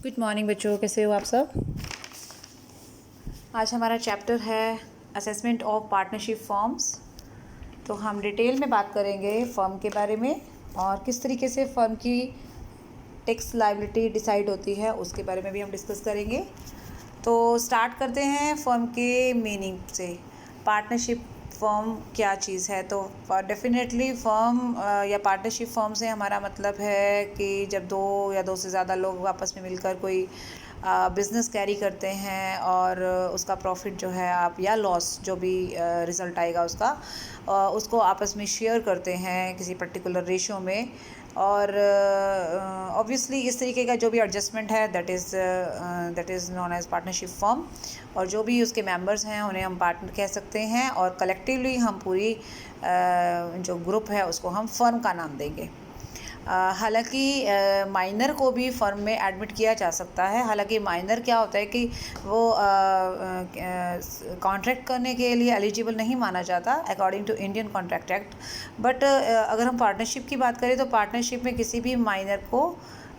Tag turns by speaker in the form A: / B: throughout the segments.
A: Good morning बच्चों, कैसे हो आप सब। आज हमारा चैप्टर है असेसमेंट ऑफ पार्टनरशिप फॉर्म्स। तो हम डिटेल में बात करेंगे फर्म के बारे में और किस तरीके से फर्म की टैक्स लायबिलिटी डिसाइड होती है उसके बारे में भी हम डिस्कस करेंगे। तो स्टार्ट करते हैं फर्म के मीनिंग से। पार्टनरशिप फर्म क्या चीज़ है। तो डेफिनेटली फर्म या पार्टनरशिप फर्म से हमारा मतलब है कि जब दो या दो से ज़्यादा लोग आपस में मिलकर कोई बिज़नेस कैरी करते हैं और उसका प्रॉफिट जो है आप या लॉस जो भी रिज़ल्ट आएगा उसको आपस में शेयर करते हैं किसी पर्टिकुलर रेशो में। और ऑब्वियसली इस तरीके का जो भी एडजस्टमेंट है that is known as partnership firm. और जो भी उसके मेंबर्स हैं उन्हें हम पार्टनर कह सकते हैं और कलेक्टिवली हम पूरी जो ग्रुप है उसको हम फर्म का नाम देंगे। हालांकि माइनर को भी फर्म में एडमिट किया जा सकता है। हालांकि माइनर क्या होता है कि वो कॉन्ट्रैक्ट करने के लिए एलिजिबल नहीं माना जाता according to Indian contract act. But अगर हम पार्टनरशिप की बात करें तो पार्टनरशिप में किसी भी माइनर को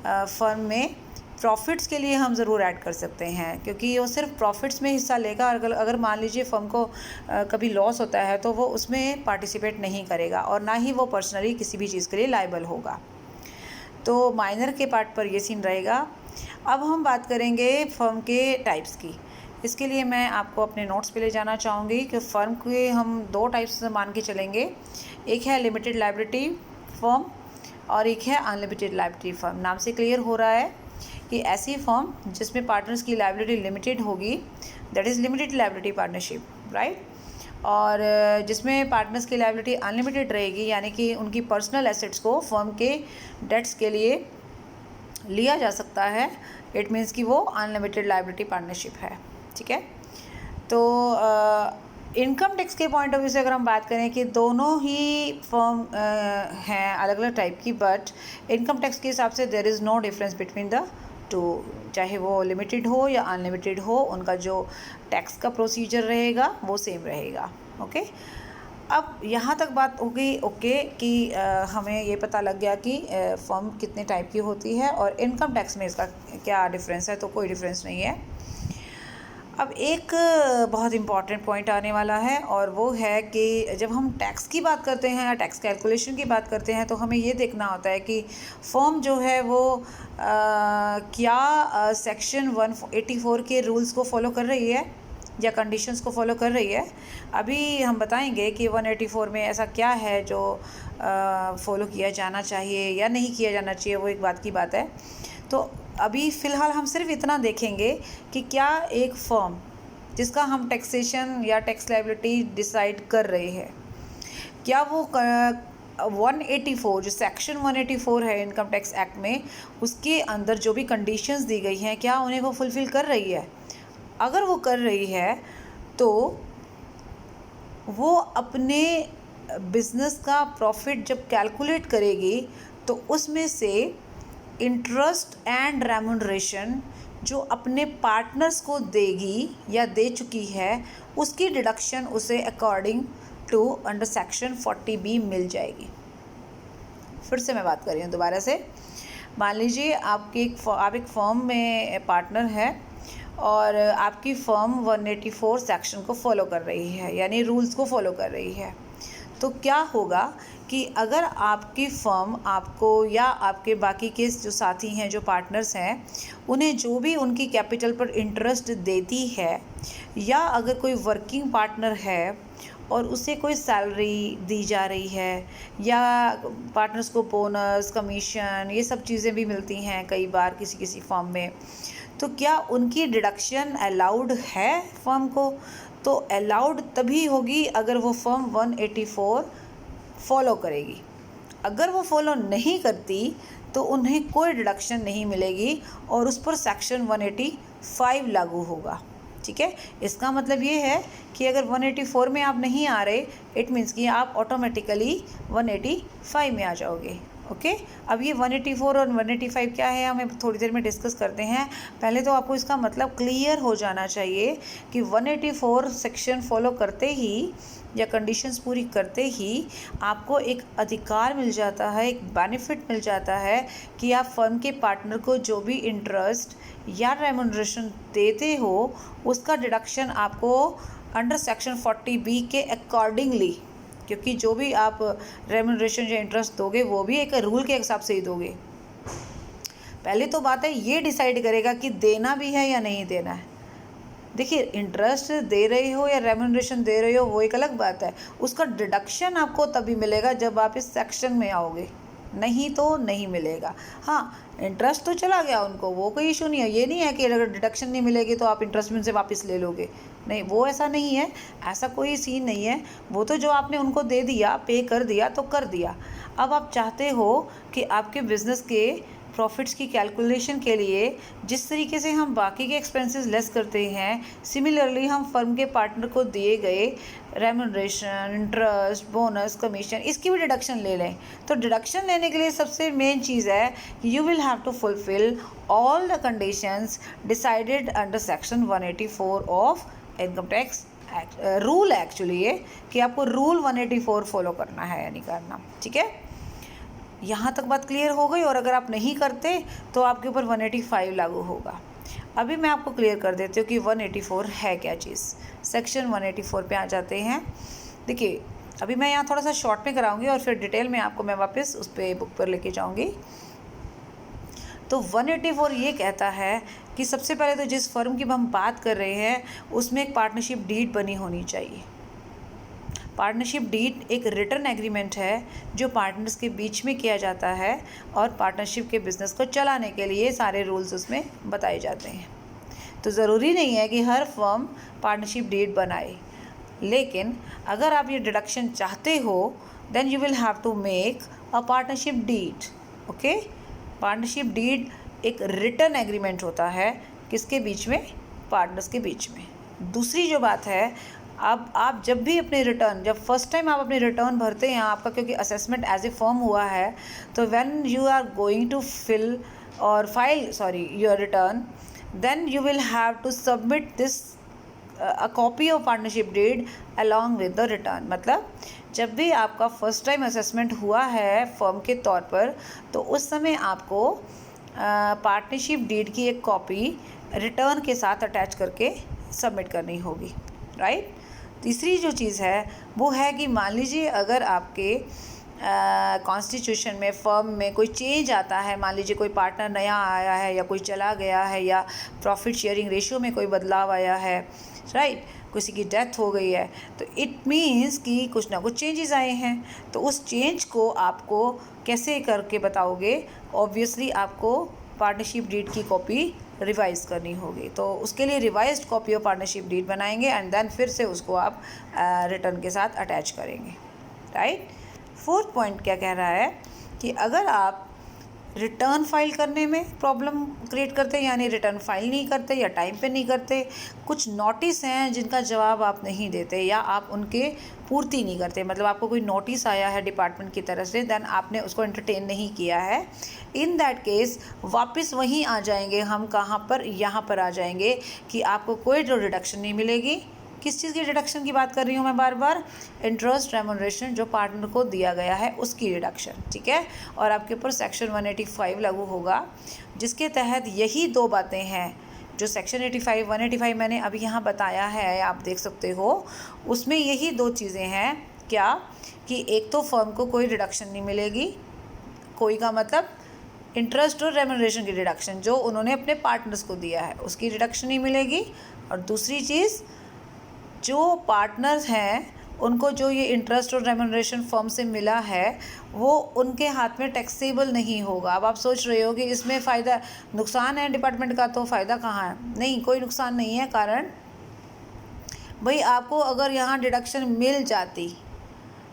A: फर्म में प्रॉफिट्स के लिए हम ज़रूर ऐड कर सकते हैं, क्योंकि वो सिर्फ प्रॉफिट्स में हिस्सा लेगा। अगर मान लीजिए फर्म को कभी लॉस होता है तो वो उसमें पार्टिसिपेट नहीं करेगा और ना ही वो पर्सनली किसी भी चीज़ के लिए लायबल होगा। तो माइनर के पार्ट पर ये सीन रहेगा। अब हम बात करेंगे फर्म के टाइप्स की। इसके लिए मैं आपको अपने नोट्स पे ले जाना चाहूँगी कि फ़र्म के हम दो टाइप्स मान के चलेंगे। एक है लिमिटेड लायबिलिटी फर्म और एक है अनलिमिटेड लायबिलिटी फर्म। नाम से क्लियर हो रहा है कि ऐसी फर्म जिसमें पार्टनर्स की लायबिलिटी लिमिटेड होगी, that is limited liability partnership, right. और जिसमें पार्टनर्स की लायबिलिटी अनलिमिटेड रहेगी, यानी कि उनकी पर्सनल एसेट्स को फर्म के डेट्स के लिए लिया जा सकता है। इट मीन्स कि वो अनलिमिटेड लायबिलिटी पार्टनरशिप है, ठीक है। तो इनकम टैक्स के पॉइंट ऑफ व्यू से अगर हम बात करें कि दोनों ही फर्म हैं अलग अलग टाइप की, बट इनकम टैक्स के हिसाब से there is no difference between the two. चाहे वो लिमिटेड हो या अनलिमिटेड हो, उनका जो टैक्स का प्रोसीजर रहेगा वो सेम रहेगा। ओके, अब यहाँ तक बात हो गई कि हमें ये पता लग गया कि फर्म कितने टाइप की होती है और इनकम टैक्स में इसका क्या डिफरेंस है। तो कोई डिफरेंस नहीं है। अब एक बहुत इम्पॉर्टेंट पॉइंट आने वाला है और वो है कि जब हम टैक्स की बात करते हैं या टैक्स कैलकुलेशन की बात करते हैं तो हमें ये देखना होता है कि फर्म जो है वो क्या सेक्शन 184 के रूल्स को फॉलो कर रही है या कंडीशंस को फॉलो कर रही है। अभी हम बताएंगे कि 184 में ऐसा क्या है जो फॉलो किया जाना चाहिए या नहीं किया जाना चाहिए, वो एक बात की बात है। तो अभी फ़िलहाल हम सिर्फ इतना देखेंगे कि क्या एक फर्म जिसका हम टैक्सेशन या टैक्स लायबिलिटी डिसाइड कर रहे हैं, क्या वो 184 जो सेक्शन 184 है इनकम टैक्स एक्ट में, उसके अंदर जो भी कंडीशंस दी गई हैं क्या उन्हें वो फुलफ़िल कर रही है। अगर वो कर रही है तो वो अपने बिज़नेस का प्रॉफिट जब कैलकुलेट करेगी तो उसमें से इंटरेस्ट एंड रेम्यूनरेशन जो अपने पार्टनर्स को देगी या दे चुकी है उसकी डिडक्शन उसे according to under section 40B मिल जाएगी। फिर से मैं बात कर रही हूँ दोबारा से। मान लीजिए आप एक फर्म में पार्टनर है और आपकी फर्म 184 सेक्शन को फॉलो कर रही है, यानी रूल्स को फॉलो कर रही है। तो क्या होगा कि अगर आपकी फर्म आपको या आपके बाकी के जो साथी हैं, जो पार्टनर्स हैं, उन्हें जो भी उनकी कैपिटल पर इंटरेस्ट देती है, या अगर कोई वर्किंग पार्टनर है और उसे कोई सैलरी दी जा रही है या पार्टनर्स को बोनस, कमीशन, ये सब चीज़ें भी मिलती हैं कई बार किसी फर्म में, तो क्या उनकी डिडक्शन अलाउड है फर्म को। तो अलाउड तभी होगी अगर वो फर्म 184 फॉलो करेगी। अगर वो फॉलो नहीं करती तो उन्हें कोई डिडक्शन नहीं मिलेगी और उस पर सेक्शन 185 लागू होगा, ठीक है। इसका मतलब ये है कि अगर 184 में आप नहीं आ रहे, इट मीन्स कि आप ऑटोमेटिकली 185 में आ जाओगे। ओके अब ये 184 और 185 क्या है हमें थोड़ी देर में डिस्कस करते हैं। पहले तो आपको इसका मतलब क्लियर हो जाना चाहिए कि 184 सेक्शन फॉलो करते ही या कंडीशंस पूरी करते ही आपको एक अधिकार मिल जाता है, एक बेनिफिट मिल जाता है कि आप फर्म के पार्टनर को जो भी इंटरेस्ट या रेम्युनरेशन देते हो उसका डिडक्शन आपको अंडर सेक्शन 40B के अकॉर्डिंगली, क्योंकि जो भी आप रेम्युनरेशन या इंटरेस्ट दोगे वो भी एक रूल के हिसाब से ही दोगे। पहले तो बात है ये डिसाइड करेगा कि देना भी है या नहीं देना है। देखिए इंटरेस्ट दे रहे हो या रेम्युनरेशन दे रहे हो वो एक अलग बात है, उसका डिडक्शन आपको तभी मिलेगा जब आप इस सेक्शन में आओगे, नहीं तो नहीं मिलेगा। हाँ इंटरेस्ट तो चला गया उनको, वो कोई इशू नहीं है। ये नहीं है कि अगर डिडक्शन नहीं मिलेगी तो आप इंटरेस्ट भी उनसे वापस ले लोगे, नहीं वो ऐसा नहीं है, ऐसा कोई सीन नहीं है। वो तो जो आपने उनको दे दिया, पे कर दिया तो कर दिया। अब आप चाहते हो कि आपके बिज़नेस के प्रॉफिट्स की कैलकुलेशन के लिए जिस तरीके से हम बाकी के एक्सपेंसेस लेस करते हैं, सिमिलरली हम फर्म के पार्टनर को दिए गए रेम्युनरेशन, इंटरेस्ट, बोनस, कमीशन इसकी भी डिडक्शन ले लें। तो डिडक्शन लेने के लिए सबसे मेन चीज़ है you will have to fulfil all the conditions decided under section 184 of income tax rule. Actually ये कि आपको रूल 184 फॉलो करना है या नहीं करना, ठीक है। यहाँ तक बात क्लियर हो गई। और अगर आप नहीं करते तो आपके ऊपर 185 लागू होगा। अभी मैं आपको क्लियर कर देती हूँ कि 184 है क्या चीज़। सेक्शन 184 पे आ जाते हैं। देखिए अभी मैं यहाँ थोड़ा सा शॉर्ट में कराऊंगी और फिर डिटेल में आपको मैं वापस उस पर बुक पर लेके जाऊँगी। तो 184 ये कहता है कि सबसे पहले तो जिस फर्म की हम बात कर रहे हैं उसमें एक पार्टनरशिप डीड बनी होनी चाहिए। पार्टनरशिप डीड एक रिटर्न एग्रीमेंट है जो पार्टनर्स के बीच में किया जाता है और पार्टनरशिप के बिज़नेस को चलाने के लिए सारे रूल्स उसमें बताए जाते हैं। तो ज़रूरी नहीं है कि हर फर्म पार्टनरशिप डीड बनाए, लेकिन अगर आप ये डिडक्शन चाहते हो then you will have to make a partnership deed. Okay partnership deed एक रिटर्न एग्रीमेंट होता है किसके बीच में, पार्टनर्स के बीच में। दूसरी जो बात है, अब आप जब भी अपने रिटर्न, जब फर्स्ट टाइम आप अपने रिटर्न भरते हैं आपका क्योंकि असेसमेंट एज ए फर्म हुआ है, तो when you are going to fill और file your return then you will have to submit this a copy of partnership deed along with the return. मतलब जब भी आपका फर्स्ट टाइम असेसमेंट हुआ है फर्म के तौर पर तो उस समय आपको पार्टनरशिप डीड की एक कॉपी रिटर्न के साथ अटैच करके सबमिट करनी होगी, राइट। तीसरी जो चीज़ है वो है कि मान लीजिए अगर आपके कॉन्स्टिट्यूशन में फर्म में कोई चेंज आता है, मान लीजिए कोई पार्टनर नया आया है या कोई चला गया है या प्रॉफिट शेयरिंग रेशियो में कोई बदलाव आया है, राइट, किसी की डेथ हो गई है, तो इट मीन्स कि कुछ ना कुछ चेंजेस आए हैं। तो उस चेंज को आपको कैसे करके बताओगे, ऑब्वियसली आपको पार्टनरशिप डीड की कॉपी रिवाइज करनी होगी। तो उसके लिए revised copy of partnership deed बनाएंगे एंड देन फिर से उसको आप रिटर्न के साथ अटैच करेंगे, राइट। फोर्थ पॉइंट क्या कह रहा है कि अगर आप रिटर्न फाइल करने में प्रॉब्लम क्रिएट करते हैं, यानी रिटर्न फाइल नहीं करते या टाइम पे नहीं करते, कुछ नोटिस हैं जिनका जवाब आप नहीं देते या आप उनके पूर्ति नहीं करते, मतलब आपको कोई नोटिस आया है डिपार्टमेंट की तरफ से देन आपने उसको एंटरटेन नहीं किया है, इन दैट केस वापस वहीं आ जाएंगे हम, कहाँ पर, यहाँ पर आ जाएंगे कि आपको कोई जो डिडक्शन नहीं मिलेगी। किस चीज़ की डिडक्शन की बात कर रही हूँ मैं बार बार, इंटरेस्ट रेम्युनरेशन जो पार्टनर को दिया गया है उसकी डिडक्शन, ठीक है। और आपके ऊपर सेक्शन 185 लागू होगा जिसके तहत यही दो बातें हैं जो सेक्शन 185 मैंने अभी यहाँ बताया है, आप देख सकते हो, उसमें यही दो चीज़ें हैं। क्या कि एक तो फर्म को कोई डिडक्शन नहीं मिलेगी, कोई का मतलब इंटरेस्ट और रेम्युनरेशन की डिडक्शन जो उन्होंने अपने पार्टनर्स को दिया है उसकी डिडक्शन नहीं मिलेगी, और दूसरी चीज़ जो पार्टनर्स हैं उनको जो ये इंटरेस्ट और रेम्युनरेशन फर्म से मिला है वो उनके हाथ में टैक्सेबल नहीं होगा। अब आप सोच रहे हो कि इसमें फ़ायदा नुकसान है डिपार्टमेंट का, तो फ़ायदा कहाँ है, नहीं कोई नुकसान नहीं है। कारण भाई आपको अगर यहाँ डिडक्शन मिल जाती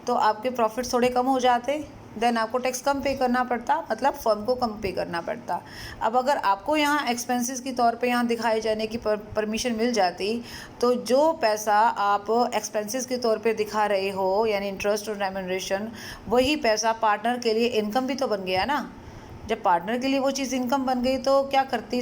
A: तो आपके प्रॉफिट्स थोड़े कम हो जाते, देन आपको टैक्स कम पे करना पड़ता, मतलब फर्म को कम पे करना पड़ता। अब अगर आपको यहाँ एक्सपेंसेस के तौर पे यहाँ दिखाए जाने की परमिशन मिल जाती, तो जो पैसा आप एक्सपेंसेस के तौर पे दिखा रहे हो यानी इंटरेस्ट और रेम्यूनरेशन, वही पैसा पार्टनर के लिए इनकम भी तो बन गया ना। जब पार्टनर के लिए वो चीज़ इनकम बन गई तो क्या करती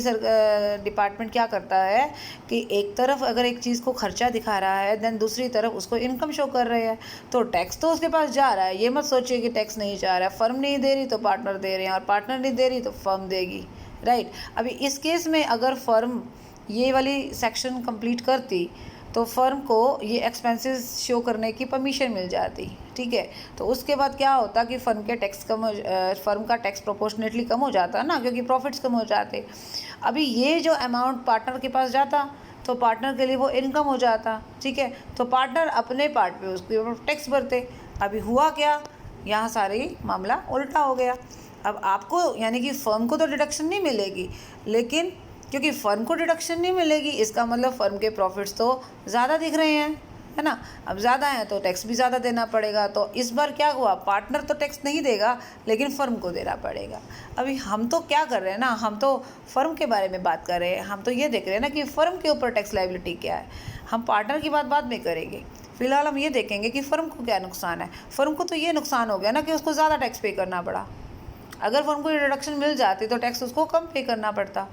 A: डिपार्टमेंट क्या करता है कि एक तरफ अगर एक चीज़ को खर्चा दिखा रहा है, देन दूसरी तरफ उसको इनकम शो कर रहे हैं, तो टैक्स तो उसके पास जा रहा है। ये मत सोचिए कि टैक्स नहीं जा रहा है, फर्म नहीं दे रही तो पार्टनर दे रहे हैं, और पार्टनर नहीं दे रही तो फर्म देगी, राइट। अभी इस केस में अगर फर्म ये वाली सेक्शन कंप्लीट करती तो फर्म को ये एक्सपेंसेस शो करने की परमिशन मिल जाती, ठीक है। तो उसके बाद क्या होता कि फर्म का टैक्स प्रोपोर्शनेटली कम हो जाता ना, क्योंकि प्रॉफिट्स कम हो जाते। अभी ये जो अमाउंट पार्टनर के पास जाता तो पार्टनर के लिए वो इनकम हो जाता, ठीक है। तो पार्टनर अपने पार्ट पे उसके ऊपर टैक्स भरते। अभी हुआ क्या, यहाँ सारी मामला उल्टा हो गया। अब आपको यानी कि फर्म को तो डिडक्शन नहीं मिलेगी, लेकिन क्योंकि फर्म को डिडक्शन नहीं मिलेगी इसका मतलब फर्म के प्रॉफिट्स तो ज़्यादा दिख रहे हैं, है ना। अब ज़्यादा हैं तो टैक्स भी ज़्यादा देना पड़ेगा। तो इस बार क्या हुआ, पार्टनर तो टैक्स नहीं देगा लेकिन फ़र्म को देना पड़ेगा। अभी हम तो क्या कर रहे हैं ना, हम तो फ़र्म के बारे में बात कर रहे हैं। हम तो ये देख रहे हैं ना कि फ़र्म के ऊपर टैक्स लायबिलिटी क्या है। हम पार्टनर की बात बाद में करेंगे। फिलहाल हम ये देखेंगे कि फ़र्म को क्या नुकसान है। फ़र्म को तो ये नुकसान हो गया ना कि उसको ज़्यादा टैक्स पे करना पड़ा। अगर फर्म को रिडक्शन मिल जाती तो टैक्स उसको कम पे करना पड़ता,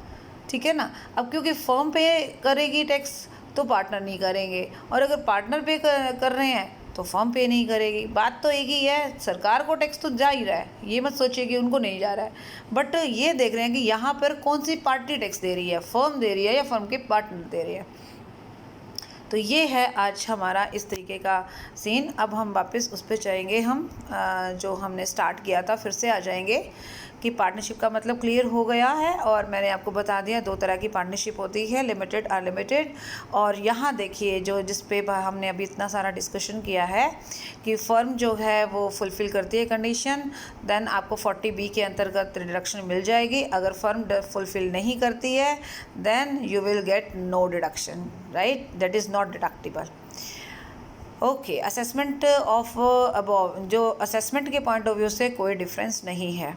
A: ठीक है ना। अब क्योंकि फर्म पे करेगी टैक्स तो पार्टनर नहीं करेंगे, और अगर पार्टनर पे कर रहे हैं तो फर्म पे नहीं करेगी। बात तो एक ही है, सरकार को टैक्स तो जा ही रहा है, ये मत सोचिए कि उनको नहीं जा रहा है। बट ये देख रहे हैं कि यहाँ पर कौन सी पार्टी टैक्स दे रही है, फर्म दे रही है या फर्म के पार्टनर दे रहे हैं। तो ये है आज हमारा इस तरीके का सीन। अब हम वापस उस पर जाएंगे, हम जो हमने स्टार्ट किया था फिर से आ जाएंगे कि पार्टनरशिप का मतलब क्लियर हो गया है। और मैंने आपको बता दिया 2 तरह की पार्टनरशिप होती है, लिमिटेड अनलिमिटेड। और यहाँ देखिए जिस पे हमने अभी इतना सारा डिस्कशन किया है कि फ़र्म जो है वो फुलफ़िल करती है कंडीशन, देन आपको 40B के अंतर्गत डिडक्शन मिल जाएगी। अगर फर्म फुलफ़िल नहीं करती है then you will get no deduction, right, that is not deductible. Okay, assessment of above, जो असेसमेंट के पॉइंट ऑफ व्यू से कोई डिफरेंस नहीं है।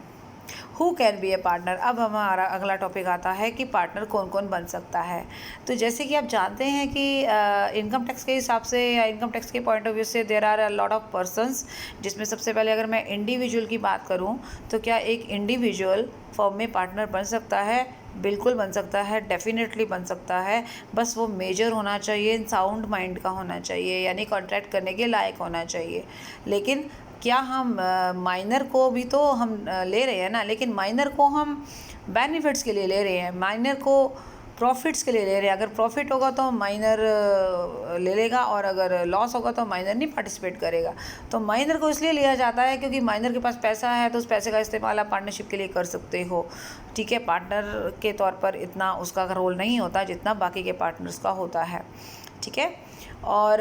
A: Who can be a partner. अब हमारा अगला टॉपिक आता है कि पार्टनर कौन कौन बन सकता है। तो जैसे कि आप जानते हैं कि इनकम टैक्स के हिसाब से या इनकम टैक्स के पॉइंट ऑफ व्यू से there are a lot of persons, जिसमें सबसे पहले अगर मैं इंडिविजुअल की बात करूं तो क्या एक इंडिविजुअल फर्म में पार्टनर बन सकता है? बिल्कुल बन सकता है, डेफिनेटली बन सकता है। बस वो मेजर होना चाहिए, साउंड माइंड का होना चाहिए, यानी कॉन्ट्रैक्ट करने के लायक होना चाहिए। लेकिन क्या हम माइनर को भी तो हम ले रहे हैं ना, लेकिन माइनर को हम बेनिफिट्स के लिए ले रहे हैं, माइनर को प्रॉफिट्स के लिए ले रहे हैं। अगर प्रॉफिट होगा तो माइनर ले लेगा, और अगर लॉस होगा तो माइनर नहीं पार्टिसिपेट करेगा। तो माइनर को इसलिए लिया जाता है क्योंकि माइनर के पास पैसा है, तो उस पैसे का इस्तेमाल आप पार्टनरशिप के लिए कर सकते हो, ठीक है। पार्टनर के तौर पर इतना उसका रोल नहीं होता जितना बाकी के पार्टनर्स का होता है, ठीक है। और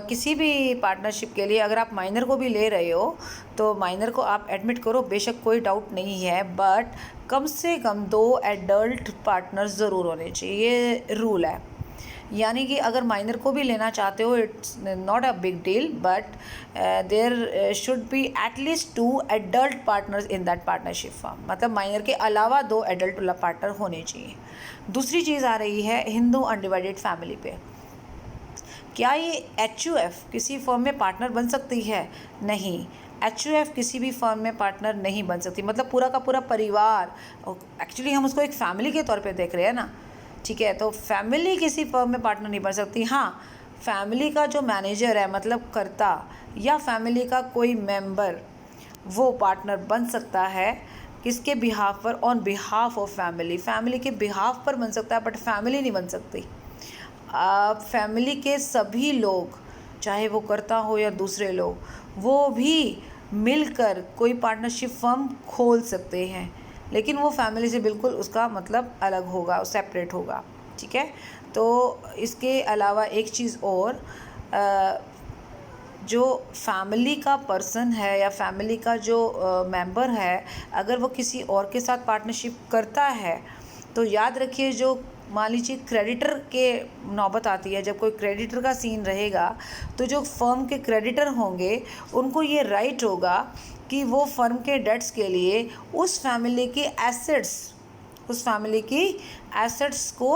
A: किसी भी पार्टनरशिप के लिए अगर आप माइनर को भी ले रहे हो तो माइनर को आप एडमिट करो, बेशक कोई डाउट नहीं है, बट कम से कम 2 एडल्ट पार्टनर्स ज़रूर होने चाहिए, ये रूल है। यानी कि अगर माइनर को भी लेना चाहते हो it's not a big deal, but there should be at least 2 adult partners in that partnership firm. मतलब माइनर के अलावा 2 एडल्ट पार्टनर होने चाहिए। दूसरी चीज़ आ रही है हिंदू अनडिवाइडेड फैमिली पे। क्या ये HUF किसी फर्म में पार्टनर बन सकती है? नहीं, HUF किसी भी फर्म में पार्टनर नहीं बन सकती। मतलब पूरा का पूरा परिवार, एक्चुअली हम उसको एक फैमिली के तौर पे देख रहे हैं ना, ठीक है। तो फैमिली किसी फर्म में पार्टनर नहीं बन सकती। हाँ, फैमिली का जो मैनेजर है, मतलब कर्ता, या फैमिली का कोई मेंबर, वो पार्टनर बन सकता है। किसके बिहाफ पर? On behalf of family. Family के बिहाफ पर बन सकता है, बट फैमिली नहीं बन सकती। आप फैमिली के सभी लोग, चाहे वो कर्ता हो या दूसरे लोग, वो भी मिलकर कोई पार्टनरशिप फर्म खोल सकते हैं, लेकिन वो फैमिली से बिल्कुल उसका मतलब अलग होगा, सेपरेट होगा, ठीक है। तो इसके अलावा एक चीज़ और, जो फैमिली का पर्सन है या फैमिली का जो मेंबर है, अगर वो किसी और के साथ पार्टनरशिप करता है तो याद रखिए, जो मान लीजिए क्रेडिटर के नौबत आती है, जब कोई क्रेडिटर का सीन रहेगा तो जो फर्म के क्रेडिटर होंगे उनको ये राइट होगा कि वो फर्म के डेट्स के लिए उस फैमिली की एसेट्स को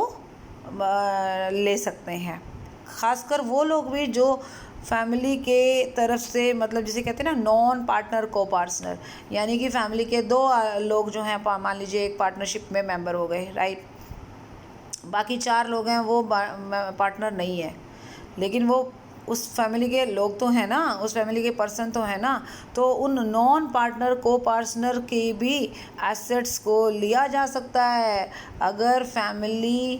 A: ले सकते हैं। ख़ासकर वो लोग भी जो फैमिली के तरफ से, मतलब जिसे कहते हैं ना नॉन पार्टनर को पार्टनर, यानी कि फैमिली के दो लोग जो हैं, मान लीजिए एक पार्टनरशिप में मेंबर हो गए, राइट, बाकी 4 लोग हैं वो पार्टनर नहीं है, लेकिन वो उस फैमिली के लोग तो हैं ना, उस फैमिली के पर्सन तो हैं ना, तो उन नॉन पार्टनर को पार्टनर की भी एसेट्स को लिया जा सकता है अगर फैमिली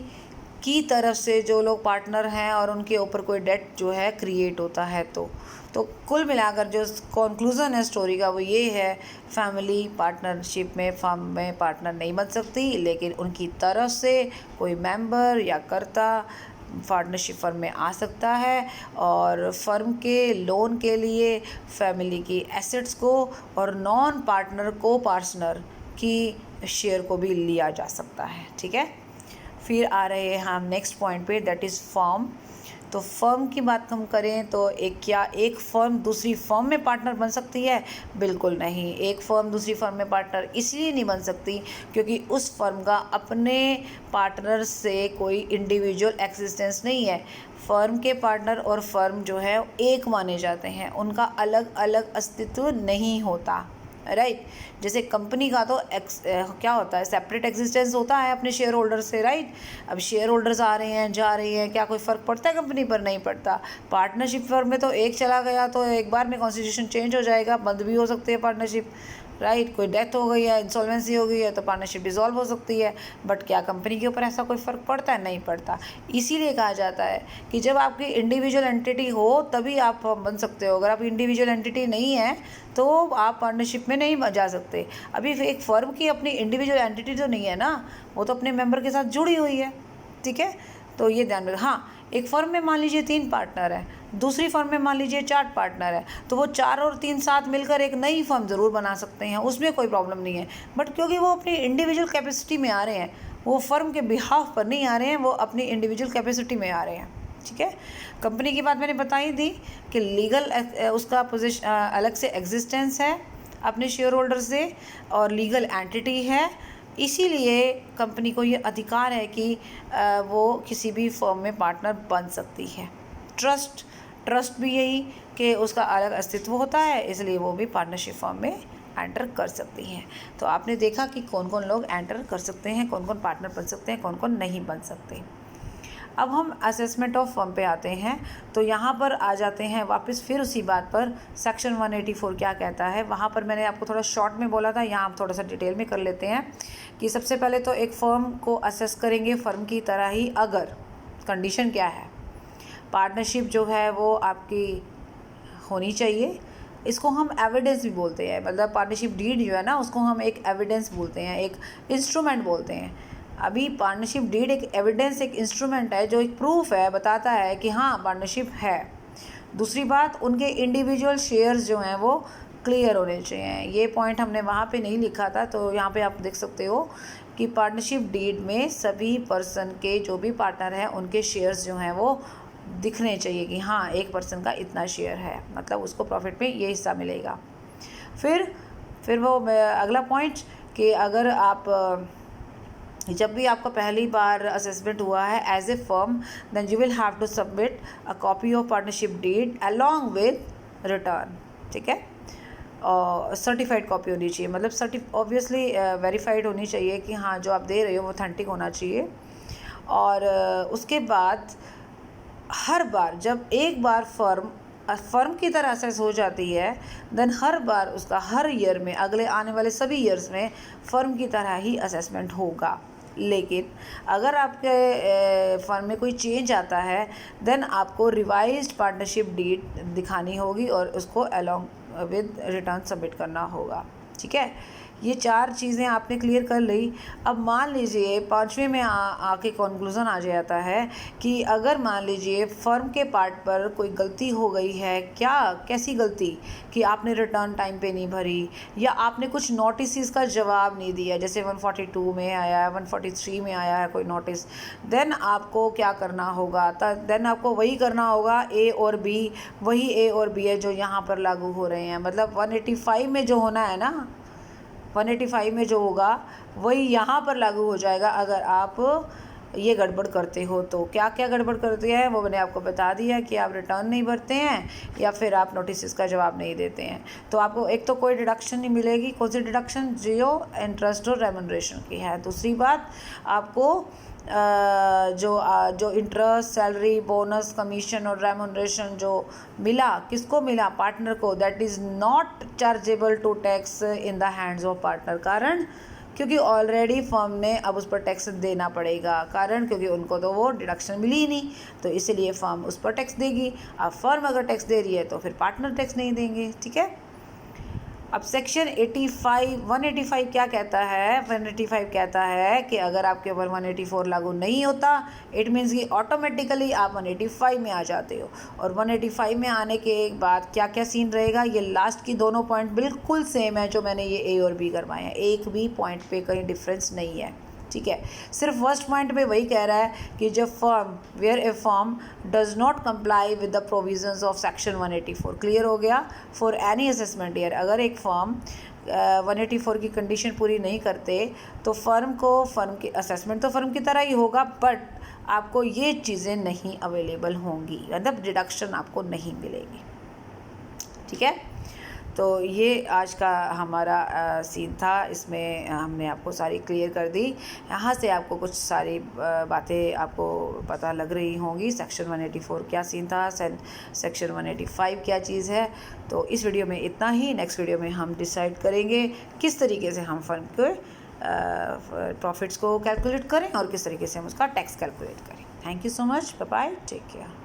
A: की तरफ से जो लोग पार्टनर हैं और उनके ऊपर कोई डेट जो है क्रिएट होता है। तो कुल मिलाकर जो कंक्लूज़न है स्टोरी का वो ये है, फैमिली पार्टनरशिप में फर्म में पार्टनर नहीं बन सकती, लेकिन उनकी तरफ से कोई मेंबर या कर्ता पार्टनरशिप फर्म में आ सकता है और फर्म के लोन के लिए फैमिली की एसेट्स को और नॉन पार्टनर को पार्टनर की शेयर को भी लिया जा सकता है। ठीक है, फिर आ रहे हैं हम नेक्स्ट पॉइंट पे, दैट इज़ फर्म। तो फर्म की बात हम करें तो एक फर्म दूसरी फर्म में पार्टनर बन सकती है? बिल्कुल नहीं। एक फर्म दूसरी फर्म में पार्टनर इसलिए नहीं बन सकती क्योंकि उस फर्म का अपने पार्टनर से कोई इंडिविजुअल एक्सिस्टेंस नहीं है। फर्म के पार्टनर और फर्म जो है एक माने जाते हैं, उनका अलग अलग अस्तित्व नहीं होता, राइट। जैसे कंपनी का तो क्या होता है, सेपरेट एग्जिस्टेंस होता है अपने शेयर होल्डर से, राइट। अब शेयर होल्डर्स आ रहे हैं जा रहे हैं, क्या कोई फ़र्क पड़ता है कंपनी पर? नहीं पड़ता। पार्टनरशिप फर्म में तो एक चला गया तो एक बार में कॉन्स्टिट्यूशन चेंज हो जाएगा, बंद भी हो सकती है पार्टनरशिप, राइट। कोई डेथ हो गई है, इंसॉल्वेंसी हो गई है तो पार्टनरशिप डिसॉल्व हो सकती है, बट क्या कंपनी के ऊपर ऐसा कोई फ़र्क पड़ता है? नहीं पड़ता। इसीलिए कहा जाता है कि जब आपकी इंडिविजुअल एंटिटी हो तभी आप बन सकते हो, अगर आप इंडिविजुअल एंटिटी नहीं है तो आप पार्टनरशिप में नहीं जा सकते। अभी एक फ़र्म की अपनी इंडिविजुअल एंटिटी तो नहीं है ना, वो तो अपने मेंबर के साथ जुड़ी हुई है, ठीक है। तो ये ध्यान रखना। हाँ, एक फ़र्म में मान लीजिए 3 पार्टनर हैं, दूसरी फर्म में मान लीजिए 4 पार्टनर है, तो वो 4 और 3 साथ मिलकर एक नई फर्म ज़रूर बना सकते हैं, उसमें कोई प्रॉब्लम नहीं है। बट क्योंकि वो अपनी इंडिविजुअल कैपेसिटी में आ रहे हैं, वो फर्म के बिहाफ पर नहीं आ रहे हैं, वो अपनी इंडिविजुअल कैपेसिटी में आ रहे हैं, ठीक है। कंपनी की बात मैंने बताई दी कि लीगल उसका पोजीशन अलग से एग्जिस्टेंस है अपने शेयर होल्डर से और लीगल एंटिटी है, इसीलिए कंपनी को ये अधिकार है कि वो किसी भी फर्म में पार्टनर बन सकती है। ट्रस्ट भी यही कि उसका अलग अस्तित्व होता है, इसलिए वो भी पार्टनरशिप फर्म में एंटर कर सकती हैं। तो आपने देखा कि कौन कौन लोग एंटर कर सकते हैं, कौन कौन पार्टनर बन सकते हैं, कौन कौन नहीं बन सकते। अब हम असेसमेंट ऑफ फर्म पे आते हैं, तो यहाँ पर आ जाते हैं वापस फिर उसी बात पर। सेक्शन 184 क्या कहता है, वहाँ पर मैंने आपको थोड़ा शॉर्ट में बोला था, यहाँ हम थोड़ा सा डिटेल में कर लेते हैं कि सबसे पहले तो एक फ़र्म को असेस करेंगे फ़र्म की तरह ही, अगर कंडीशन क्या है, पार्टनरशिप जो है वो आपकी होनी चाहिए। इसको हम एविडेंस भी बोलते हैं, मतलब पार्टनरशिप डीड जो है ना उसको हम एक एविडेंस बोलते हैं, एक इंस्ट्रूमेंट बोलते हैं। अभी पार्टनरशिप डीड एक एविडेंस, एक इंस्ट्रूमेंट है जो एक प्रूफ है, बताता है कि हाँ पार्टनरशिप है। दूसरी बात, उनके इंडिविजुअल शेयर्स जो हैं वो क्लियर होने चाहिए। ये पॉइंट हमने वहाँ पे नहीं लिखा था, तो यहाँ पे आप देख सकते हो कि पार्टनरशिप डीड में सभी पर्सन के जो भी पार्टनर हैं उनके शेयर्स जो हैं वो दिखने चाहिए कि हाँ एक पर्सन का इतना शेयर है, मतलब उसको प्रॉफिट में ये हिस्सा मिलेगा। फिर वो अगला पॉइंट कि अगर आप जब भी आपका पहली बार असेसमेंट हुआ है as a firm, then you will have to submit a copy of partnership deed along with return, ठीक है। और सर्टिफाइड कॉपी होनी चाहिए, मतलब ऑब्वियसली वेरीफाइड होनी चाहिए कि हाँ जो आप दे रहे हो वो ऑथेंटिक होना चाहिए। और उसके बाद हर बार जब एक बार फर्म की तरह असेस हो जाती है, देन हर बार उसका हर ईयर में, अगले आने वाले सभी ईयर्स में फर्म की तरह ही असेसमेंट होगा। लेकिन अगर आपके फर्म में कोई चेंज आता है, देन आपको रिवाइज्ड पार्टनरशिप डीड दिखानी होगी और उसको अलोंग विद रिटर्न सबमिट करना होगा, ठीक है। ये 4 चीज़ें आपने क्लियर कर ली। अब मान लीजिए 5वें में आके कंक्लूज़न आ जाता है कि अगर मान लीजिए फर्म के पार्ट पर कोई गलती हो गई है, क्या कैसी गलती कि आपने रिटर्न टाइम पे नहीं भरी या आपने कुछ नोटिस का जवाब नहीं दिया, जैसे 142 में आया है, 143 में आया है कोई नोटिस, देन आपको क्या करना होगा? देन आपको वही करना होगा ए और बी, वही ए और बी है जो यहाँ पर लागू हो रहे हैं। मतलब 185 में जो होना है ना, 185 में जो होगा वही यहाँ पर लागू हो जाएगा अगर आप ये गड़बड़ करते हो। तो क्या क्या गड़बड़ करते हैं वो मैंने आपको बता दिया कि आप रिटर्न नहीं भरते हैं या फिर आप नोटिस का जवाब नहीं देते हैं, तो आपको एक तो कोई डिडक्शन नहीं मिलेगी। कौन सी डिडक्शन? जियो इंटरेस्ट और रेमुनरेशन की है। दूसरी बात, आपको जो इंटरेस्ट, सैलरी, बोनस, कमीशन और रेमुनरेशन जो मिला, किसको मिला? पार्टनर को। That is not chargeable to tax in the hands of partner. कारण क्योंकि ऑलरेडी फर्म ने अब उस पर टैक्स देना पड़ेगा। कारण क्योंकि उनको तो वो डिडक्शन मिली ही नहीं, तो इसलिए फर्म उस पर टैक्स देगी। अब फर्म अगर टैक्स दे रही है तो फिर पार्टनर टैक्स नहीं देंगे। ठीक है। अब सेक्शन 185 क्या कहता है? 185 कहता है कि अगर आपके ऊपर 184 लागू नहीं होता, इट मीन्स कि ऑटोमेटिकली आप 185 में आ जाते हो। और 185 में आने के बाद क्या क्या सीन रहेगा? ये लास्ट की दोनों पॉइंट बिल्कुल सेम है जो मैंने ये ए और बी करवाए हैं, एक भी पॉइंट पे कहीं डिफरेंस नहीं है। ठीक है। सिर्फ फर्स्ट पॉइंट पे वही कह रहा है कि जब firm where a firm does not comply with the provisions of section 184। Clear हो गया? फॉर एनी असेसमेंट ईयर, अगर एक फर्म 184 की कंडीशन पूरी नहीं करते तो फर्म की असेसमेंट तो फर्म की तरह ही होगा, बट आपको ये चीज़ें नहीं अवेलेबल होंगी, मतलब डिडक्शन आपको नहीं मिलेगी। ठीक है। तो ये आज का हमारा सीन था, इसमें हमने आपको सारी क्लियर कर दी। यहाँ से आपको कुछ सारी बातें आपको पता लग रही होंगी। सेक्शन 184 क्या सीन था, सेक्शन 185 क्या चीज़ है। तो इस वीडियो में इतना ही। नेक्स्ट वीडियो में हम डिसाइड करेंगे किस तरीके से हम फर्म के प्रॉफिट्स को कैलकुलेट करें और किस तरीके से हम उसका टैक्स कैलकुलेट करें। Thank you so much. Bye bye, take care.